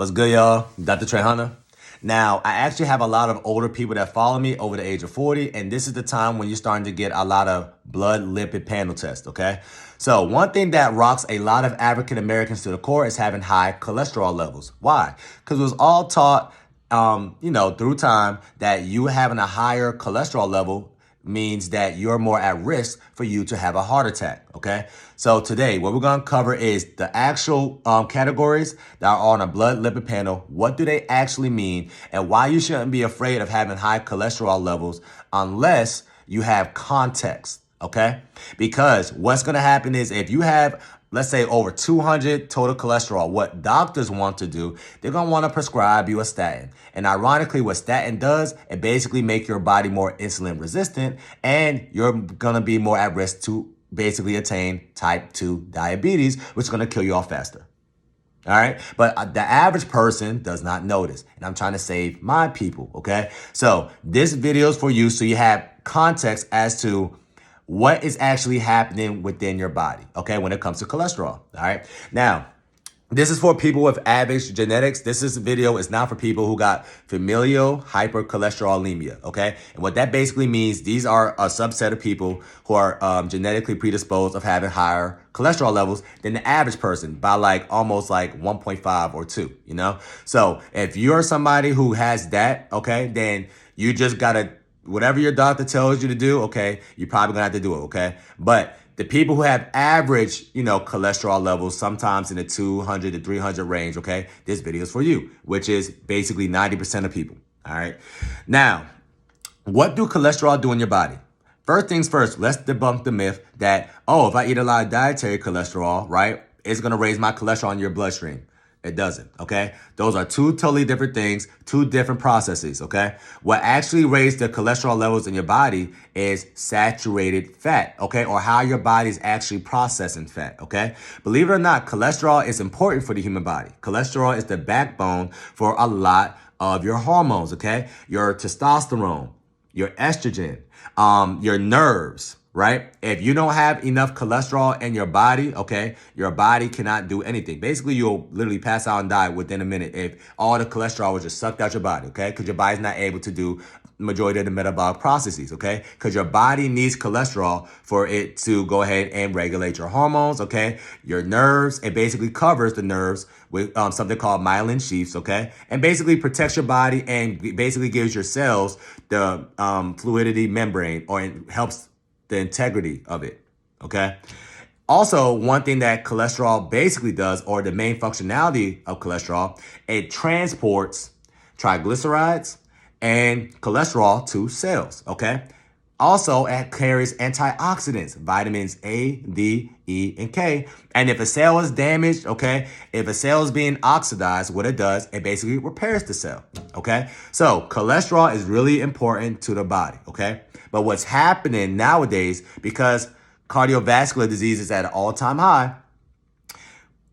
What's good, y'all? Dr.Trehunna. Now, I actually have a lot of older people that follow me over the age of 40, and this is the time when you're starting to get a lot of blood lipid panel tests, okay? So one thing that rocks a lot of African Americans to the core is having high cholesterol levels. Why? Because it was all taught, through time that you having a higher cholesterol level means that you're more at risk for you to have a heart attack, okay? So today, what we're gonna cover is the actual categories that are on a blood lipid panel. What do they actually mean? And why you shouldn't be afraid of having high cholesterol levels unless you have context, okay? Because what's gonna happen is if you have, let's say, over 200 total cholesterol, what doctors want to do, they're going to want to prescribe you a statin. And ironically, what statin does, it basically make your body more insulin resistant, and you're going to be more at risk to basically attain type 2 diabetes, which is going to kill you off faster. All right. But the average person does not notice. And I'm trying to save my people. Okay. So this video is for you so you have context as to what is actually happening within your body, okay, when it comes to cholesterol, all right? Now, this is for people with average genetics. This video is not for people who got familial hypercholesterolemia, okay? And what that basically means, these are a subset of people who are genetically predisposed of having higher cholesterol levels than the average person by almost 1.5 or 2, you know? So if you're somebody who has that, okay, then you just gotta, whatever your doctor tells you to do, okay, you're probably gonna have to do it, okay? But the people who have average, cholesterol levels, sometimes in the 200 to 300 range, okay, this video is for you, which is basically 90% of people, all right? Now, what do cholesterol do in your body? First things first, let's debunk the myth that, if I eat a lot of dietary cholesterol, right, it's gonna raise my cholesterol in your bloodstream. It doesn't, okay? Those are two totally different things, two different processes, okay? What actually raises the cholesterol levels in your body is saturated fat, okay? Or how your body is actually processing fat, okay? Believe it or not, cholesterol is important for the human body. Cholesterol is the backbone for a lot of your hormones, okay? Your testosterone, your estrogen, your nerves, right? If you don't have enough cholesterol in your body, okay, your body cannot do anything. Basically, you'll literally pass out and die within a minute if all the cholesterol was just sucked out your body, okay? Because your body's not able to do majority of the metabolic processes, okay? Because your body needs cholesterol for it to go ahead and regulate your hormones, okay? Your nerves, it basically covers the nerves with something called myelin sheaths, okay? And basically protects your body and basically gives your cells the fluidity membrane, or it helps the integrity of it, okay? Also, one thing that cholesterol basically does, or the main functionality of cholesterol, it transports triglycerides and cholesterol to cells, okay? Also, it carries antioxidants, vitamins A, D, E, and K. And if a cell is damaged, okay, if a cell is being oxidized, what it does, it basically repairs the cell, okay? So cholesterol is really important to the body, okay? But what's happening nowadays, because cardiovascular disease is at an all-time high,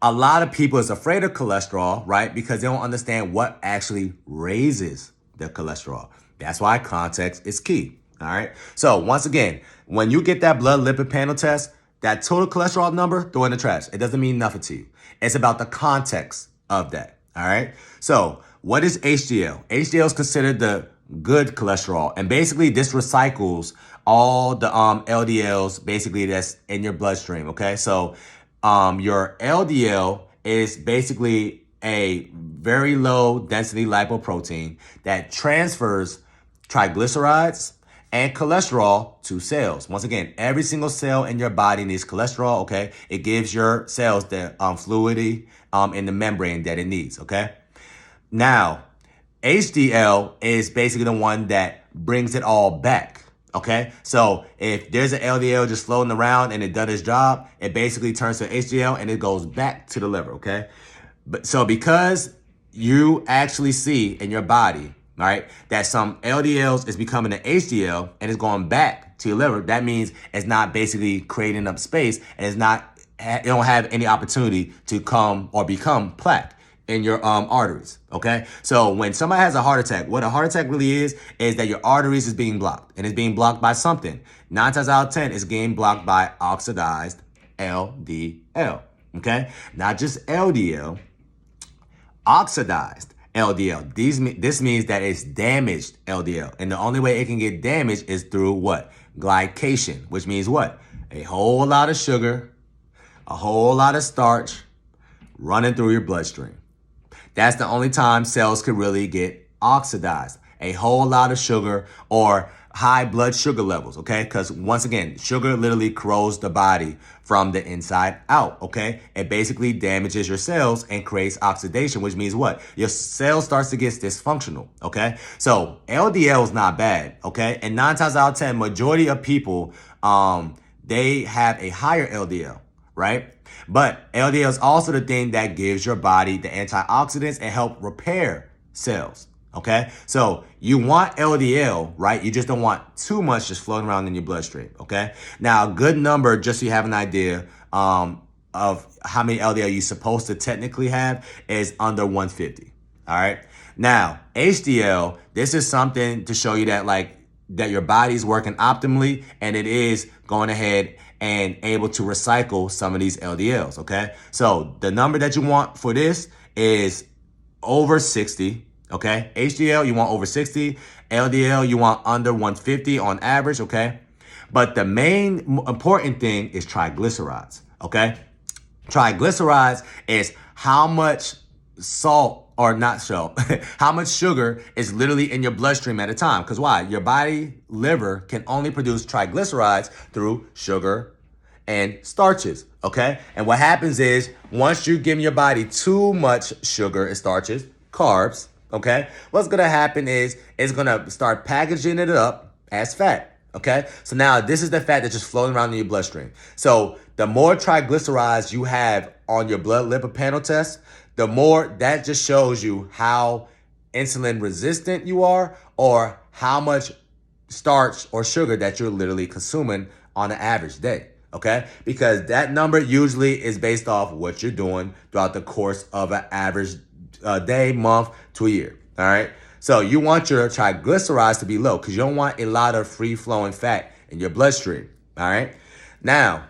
a lot of people is afraid of cholesterol, right? Because they don't understand what actually raises the cholesterol. That's why context is key, all right? So once again, when you get that blood lipid panel test, that total cholesterol number, throw it in the trash. It doesn't mean nothing to you. It's about the context of that, all right? So what is HDL? HDL is considered the good cholesterol, and basically this recycles all the LDLs basically that's in your bloodstream, okay? So your LDL is basically a very low density lipoprotein that transfers triglycerides and cholesterol to cells. Once again, every single cell in your body needs cholesterol, okay? It gives your cells the fluidity in the membrane that it needs, okay? Now, HDL is basically the one that brings it all back, okay? So if there's an LDL just floating around and it done its job, it basically turns to HDL and it goes back to the liver, okay? But so because you actually see in your body, right, that some LDLs is becoming an HDL and it's going back to your liver, that means it's not basically creating up space, and it don't have any opportunity to come or become plaque in your arteries, okay? So when somebody has a heart attack, what a heart attack really is that your arteries is being blocked, and it's being blocked by something. 9 times out of 10, it's getting blocked by oxidized LDL, okay? Not just LDL, Oxidized LDL. This means that it's damaged LDL. And the only way it can get damaged is through what? Glycation, which means what? A whole lot of sugar, a whole lot of starch running through your bloodstream. That's the only time cells could really get oxidized. A whole lot of sugar or high blood sugar levels, okay? Because once again, sugar literally corrodes the body from the inside out, okay? It basically damages your cells and creates oxidation, which means what? Your cell starts to get dysfunctional, okay? So LDL is not bad, okay? And 9 times out of 10, majority of people, they have a higher LDL, right? But LDL is also the thing that gives your body the antioxidants and help repair cells. Okay, so you want LDL, right? You just don't want too much just floating around in your bloodstream. Okay, now a good number, just so you have an idea of how many LDL you're supposed to technically have, is under 150. All right, now HDL, this is something to show you that that your body's working optimally and it is going ahead and able to recycle some of these LDLs. Okay, so the number that you want for this is over 60. Okay, HDL, you want over 60. LDL, you want under 150 on average, okay? But the main important thing is triglycerides, okay? Triglycerides is how much salt, or not salt, how much sugar is literally in your bloodstream at a time. Because why? Your body liver can only produce triglycerides through sugar and starches, okay? And what happens is once you give your body too much sugar and starches, carbs, okay, what's going to happen is it's going to start packaging it up as fat, okay? So now this is the fat that's just floating around in your bloodstream. So the more triglycerides you have on your blood lipid panel test, the more that just shows you how insulin resistant you are or how much starch or sugar that you're literally consuming on an average day, okay? Because that number usually is based off what you're doing throughout the course of an average day, month to a year. All right. So you want your triglycerides to be low because you don't want a lot of free flowing fat in your bloodstream. All right. Now,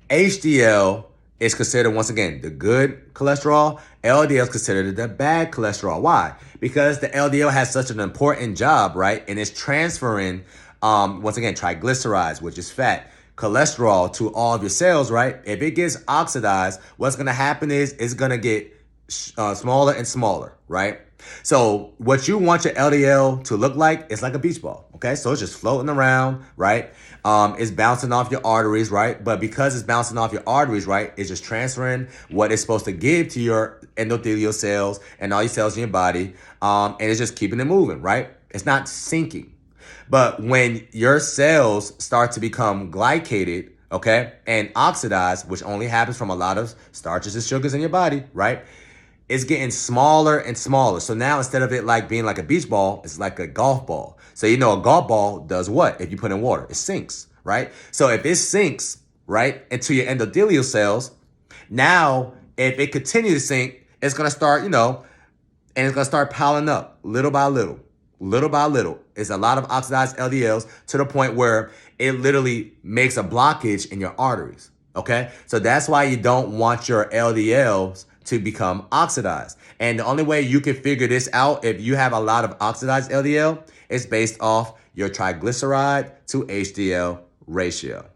HDL is considered, once again, the good cholesterol. LDL is considered the bad cholesterol. Why? Because the LDL has such an important job, right? And it's transferring, once again, triglycerides, which is fat, cholesterol to all of your cells, right? If it gets oxidized, what's going to happen is it's going to get smaller and smaller, right? So what you want your LDL to look like is like a beach ball, okay? So it's just floating around, right? It's bouncing off your arteries, right? But because it's bouncing off your arteries, right, it's just transferring what it's supposed to give to your endothelial cells and all your cells in your body, and it's just keeping it moving, right? It's not sinking. But when your cells start to become glycated, okay, and oxidized, which only happens from a lot of starches and sugars in your body, right? It's getting smaller and smaller. So now instead of it like being like a beach ball, it's like a golf ball. So you know a golf ball does what? If you put in water, it sinks, right? So if it sinks, right, into your endothelial cells, now if it continues to sink, it's going to start, and it's going to start piling up little by little, little by little. It's a lot of oxidized LDLs to the point where it literally makes a blockage in your arteries, okay? So that's why you don't want your LDLs to become oxidized. And the only way you can figure this out if you have a lot of oxidized LDL is based off your triglyceride to HDL ratio.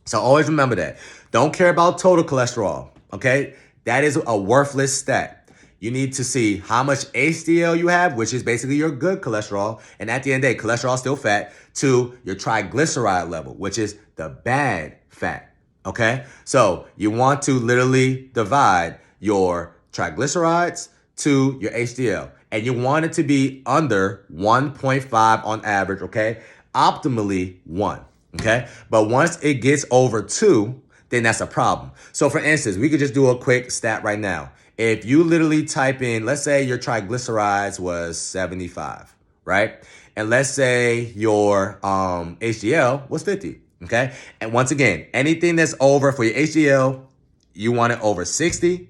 So always remember that. Don't care about total cholesterol, okay? That is a worthless stat. You need to see how much HDL you have, which is basically your good cholesterol. And at the end of the day, cholesterol is still fat, to your triglyceride level, which is the bad fat, okay? So you want to literally divide your triglycerides to your HDL. And you want it to be under 1.5 on average, okay? Optimally 1, okay? But once it gets over 2, then that's a problem. So for instance, we could just do a quick stat right now. If you literally type in, let's say your triglycerides was 75, right? And let's say your HDL was 50, okay? And once again, anything that's over for your HDL, you want it over 60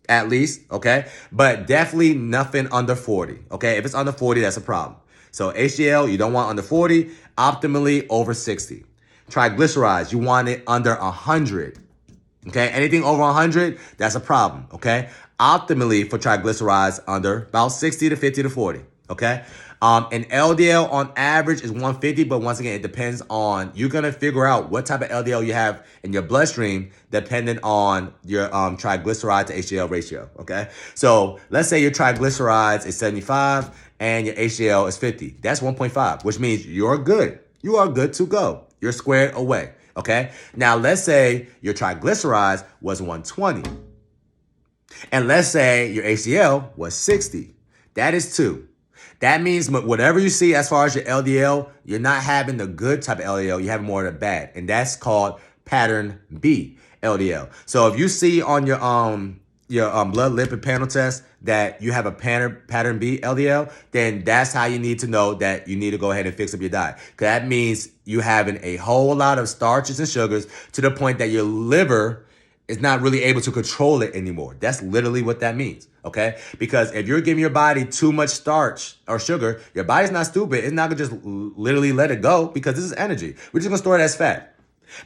at least, okay? But definitely nothing under 40, okay? If it's under 40, that's a problem. So HDL, you don't want under 40, optimally over 60. Triglycerides, you want it under 100, Okay, anything over 100, that's a problem. Okay, optimally for triglycerides under about 60 to 50 to 40. Okay, and LDL on average is 150, but once again, it depends on, you're gonna figure out what type of LDL you have in your bloodstream depending on your triglyceride to HDL ratio. Okay, so let's say your triglycerides is 75 and your HDL is 50. That's 1.5, which means you're good. You are good to go. You're squared away. Okay, now let's say your triglycerides was 120, and let's say your HDL was 60. That is 2. That means whatever you see as far as your LDL, you're not having the good type of LDL, you're having more of the bad. And that's called pattern B LDL. So if you see on your blood lipid panel test that you have a pattern B LDL, then that's how you need to know that you need to go ahead and fix up your diet. Because that means you having a whole lot of starches and sugars to the point that your liver is not really able to control it anymore. That's literally what that means, okay? Because if you're giving your body too much starch or sugar, your body's not stupid. It's not gonna just literally let it go, because this is energy. We're just gonna store it as fat.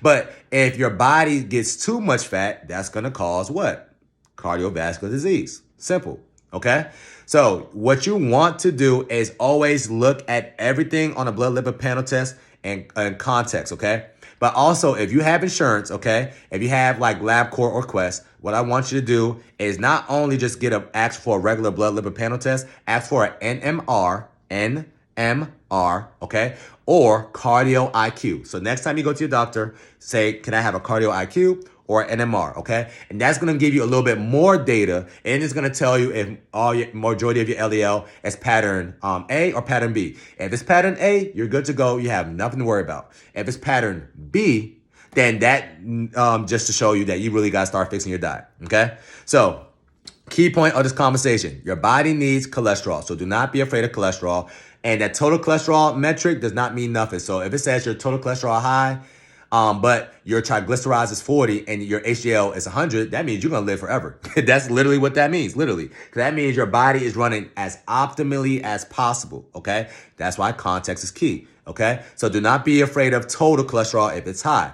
But if your body gets too much fat, that's gonna cause what? Cardiovascular disease. Simple, okay? So what you want to do is always look at everything on a blood lipid panel test and context, okay? But also, if you have insurance, okay, if you have like LabCorp or Quest, what I want you to do is not only just ask for a regular blood lipid panel test, ask for an NMR, okay, or cardio IQ. So next time you go to your doctor, say, can I have a cardio IQ or NMR, okay? And that's gonna give you a little bit more data, and it's gonna tell you if majority of your LDL is pattern A or pattern B. If it's pattern A, you're good to go. You have nothing to worry about. If it's pattern B, then that just to show you that you really gotta start fixing your diet, okay? So key point of this conversation, your body needs cholesterol, so do not be afraid of cholesterol. And that total cholesterol metric does not mean nothing. So if it says your total cholesterol high, but your triglycerides is 40 and your HDL is 100, that means you're going to live forever. That's literally what that means, literally. That means your body is running as optimally as possible, okay? That's why context is key, okay? So do not be afraid of total cholesterol if it's high.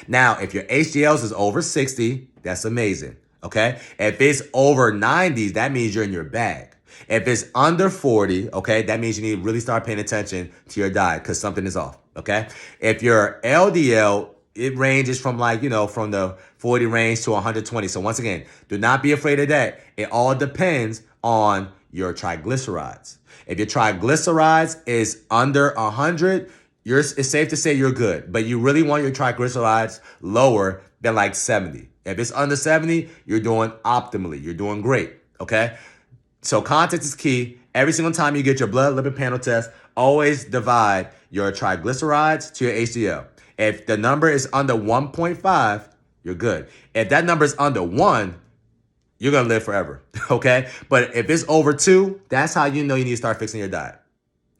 Now, if your HDLs is over 60, that's amazing, okay? If it's over 90s, that means you're in your bag. If it's under 40, okay, that means you need to really start paying attention to your diet because something is off, okay? If your LDL, it ranges from from the 40 range to 120. So once again, do not be afraid of that. It all depends on your triglycerides. If your triglycerides is under 100, it's safe to say you're good, but you really want your triglycerides lower than like 70. If it's under 70, you're doing optimally. You're doing great, okay? So context is key. Every single time you get your blood lipid panel test, always divide your triglycerides to your HDL. If the number is under 1.5, you're good. If that number is under 1, you're going to live forever, okay? But if it's over 2, that's how you know you need to start fixing your diet,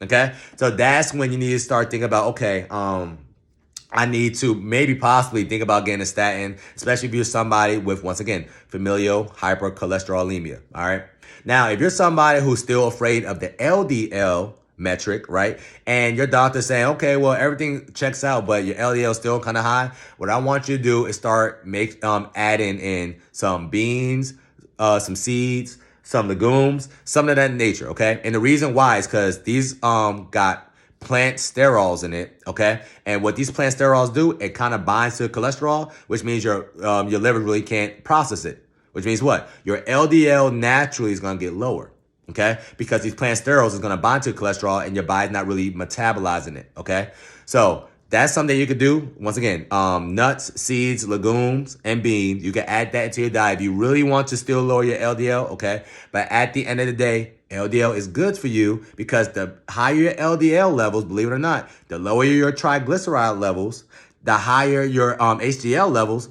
okay? So that's when you need to start thinking about, okay, I need to possibly think about getting a statin, especially if you're somebody with, once again, familial hypercholesterolemia, all right? Now, if you're somebody who's still afraid of the LDL metric, right? And your doctor's saying, okay, well, everything checks out, but your LDL is still kind of high. What I want you to do is start adding in some beans, some seeds, some legumes, something of that nature, okay? And the reason why is because these got plant sterols in it, okay? And what these plant sterols do, it kind of binds to cholesterol, which means your liver really can't process it. Which means what? Your LDL naturally is going to get lower, okay? Because these plant sterols is going to bind to cholesterol and your body's not really metabolizing it, okay? So that's something you could do. Once again, nuts, seeds, legumes, and beans. You can add that into your diet if you really want to still lower your LDL, okay? But at the end of the day, LDL is good for you because the higher your LDL levels, believe it or not, the lower your triglyceride levels, the higher your HDL levels,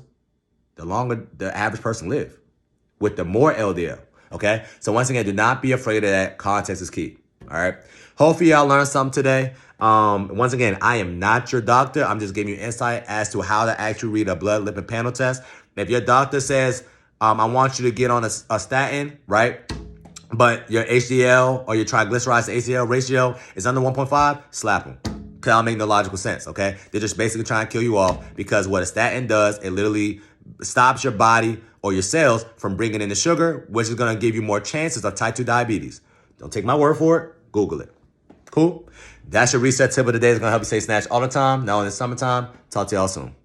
the longer the average person lives. With the more LDL, okay? So once again, do not be afraid of that. Context is key, all right? Hopefully y'all learned something today. Once again, I am not your doctor. I'm just giving you insight as to how to actually read a blood lipid panel test. If your doctor says, I want you to get on a statin, right? But your HDL or your triglycerides to HDL ratio is under 1.5, slap them. Because that'll make no logical sense, okay? They're just basically trying to kill you off because what a statin does, it literally stops your body or your cells from bringing in the sugar, which is going to give you more chances of type 2 diabetes. Don't take my word for it. Google it. Cool? That's your reset tip of the day. It's going to help you stay snatched all the time. Now in the summertime. Talk to y'all soon.